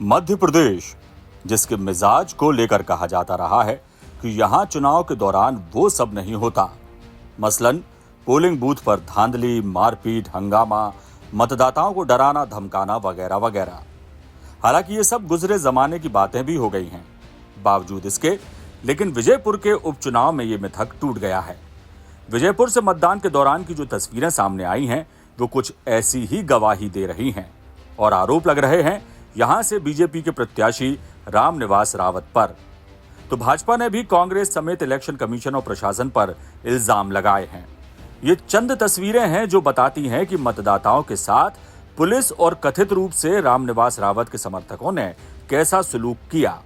मध्य प्रदेश, जिसके मिजाज को लेकर कहा जाता रहा है कि यहां चुनाव के दौरान वो सब नहीं होता। मसलन पोलिंग बूथ पर धांधली, मारपीट, हंगामा, मतदाताओं को डराना धमकाना वगैरह वगैरह। हालांकि ये सब गुजरे जमाने की बातें भी हो गई हैं। बावजूद इसके लेकिन विजयपुर के उपचुनाव में ये मिथक टूट गया है। विजयपुर से मतदान के दौरान की जो तस्वीरें सामने आई हैं वो कुछ ऐसी ही गवाही दे रही हैं और आरोप लग रहे हैं यहां से बीजेपी के प्रत्याशी रामनिवास रावत पर। तो भाजपा ने भी कांग्रेस समेत इलेक्शन कमीशन और प्रशासन पर इल्जाम लगाए हैं। ये चंद तस्वीरें हैं जो बताती हैं कि मतदाताओं के साथ पुलिस और कथित रूप से रामनिवास रावत के समर्थकों ने कैसा सलूक किया।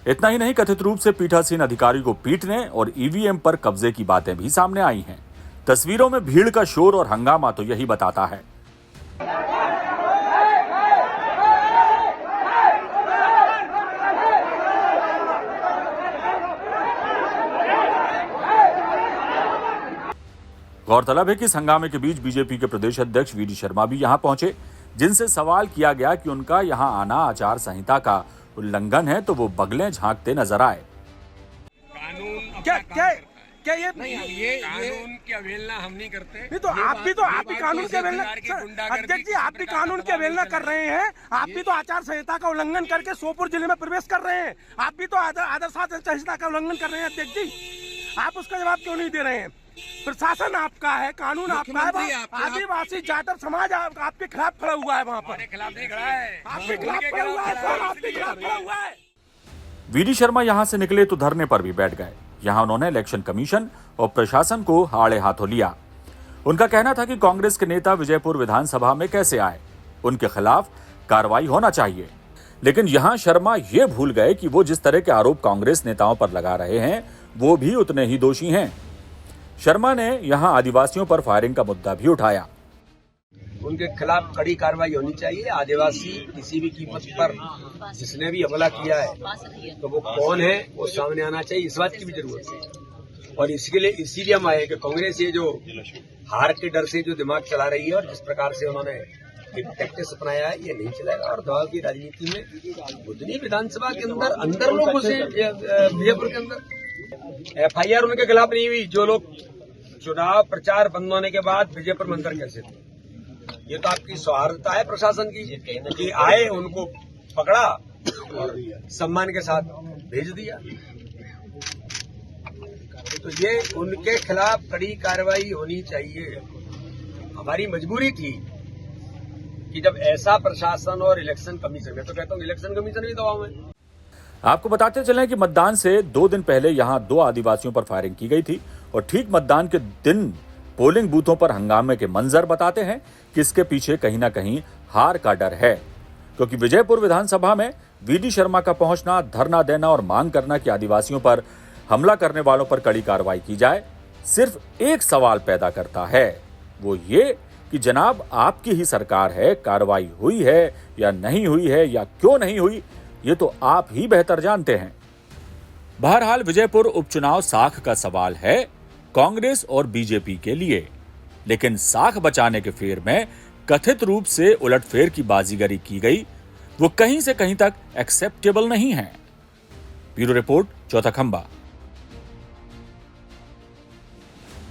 इतना ही नहीं, कथित रूप से पीठासीन अधिकारी को पीटने और ईवीएम पर कब्जे की बातें भी सामने आई हैं। तस्वीरों में भीड़ का शोर और हंगामा तो यही बताता है। गौरतलब है कि इस हंगामे के बीच बीजेपी के प्रदेश अध्यक्ष वीडी शर्मा भी यहां पहुंचे, जिनसे सवाल किया गया कि उनका यहां आना आचार संहिता का उल्लंघन है, तो वो बगलें झांकते नजर आए। कानून क्या ये कानून की अवहेलना हम नहीं करते। नहीं तो आप भी कानून की अवहेलना, अध्यक्ष जी आप भी कानून की अवहेलना कर रहे हैं। आप भी तो आचार संहिता का उल्लंघन करके सोपोर जिले में प्रवेश कर रहे हैं। आप भी तो आदर्श आचार संहिता का उल्लंघन कर रहे हैं। अध्यक्ष जी आप उसका जवाब क्यों नहीं दे रहे हैं? प्रशासन आपका है, कानून आपका है, आदिवासी जाटर समाज आपके खिलाफ खड़ा हुआ है। वहाँ पर खिलाफ नहीं खड़ा है, आपके खिलाफ खड़ा हुआ है, आपके खिलाफ खड़ा हुआ है। वीडी शर्मा यहां से निकले तो धरने पर भी बैठ गए। यहां उन्होंने इलेक्शन कमीशन और प्रशासन को आड़े हाथों लिया। उनका कहना था कि कांग्रेस के नेता विजयपुर विधानसभा में कैसे आए, उनके खिलाफ कार्रवाई होना चाहिए। लेकिन यहां शर्मा ये भूल गए कि वो जिस तरह के आरोप कांग्रेस नेताओं पर लगा रहे हैं वो भी उतने ही दोषी हैं। शर्मा ने यहां आदिवासियों पर फायरिंग का मुद्दा भी उठाया। उनके खिलाफ कड़ी कार्रवाई होनी चाहिए। आदिवासी किसी भी कीमत पर जिसने भी हमला किया है तो वो कौन है वो सामने आना चाहिए, इस बात की भी जरूरत है। और इसके लिए इसीलिए हम आए कि कांग्रेस ये जो हार के डर से जो दिमाग चला रही है और जिस प्रकार से उन्होंने एक टैक्टिक्स अपनाया है ये नहीं चलेगा। और दबाव की राजनीति में बुधनी विधानसभा के अंदर लोग घुसे, विजयपुर के अंदर FIR उनके खिलाफ नहीं हुई। जो लोग चुनाव प्रचार बंद होने के बाद विजयपुर में अंदर कैसे थे, ये तो आपकी सौहार्दता है प्रशासन की कि आए, उनको पकड़ा और सम्मान के साथ भेज दिया। तो ये उनके खिलाफ कड़ी कार्रवाई होनी चाहिए। हमारी मजबूरी थी कि जब ऐसा प्रशासन और इलेक्शन कमीशन, मैं तो कहता हूँ इलेक्शन कमीशन भी दबाव में। आपको बताते चलें कि मतदान से 2 दिन पहले यहां 2 आदिवासियों पर फायरिंग की गई थी और ठीक मतदान के दिन पोलिंग बूथों पर हंगामे के मंजर बताते हैं कि इसके पीछे कहीं ना कहीं हार का डर है। क्योंकि विजयपुर विधानसभा में वीडी शर्मा का पहुंचना, धरना देना और मांग करना कि आदिवासियों पर हमला करने वालों पर कड़ी कार्रवाई की जाए, सिर्फ एक सवाल पैदा करता है, वो ये कि जनाब आपकी ही सरकार है, कार्रवाई हुई है या नहीं हुई है या क्यों नहीं हुई, ये तो आप ही बेहतर जानते हैं। बहरहाल विजयपुर उपचुनाव साख का सवाल है कांग्रेस और बीजेपी के लिए, लेकिन साख बचाने के फेर में कथित रूप से उलटफेर की बाजीगरी की गई, वो कहीं से कहीं तक एक्सेप्टेबल नहीं है। ब्यूरो रिपोर्ट, चौथा खंबा।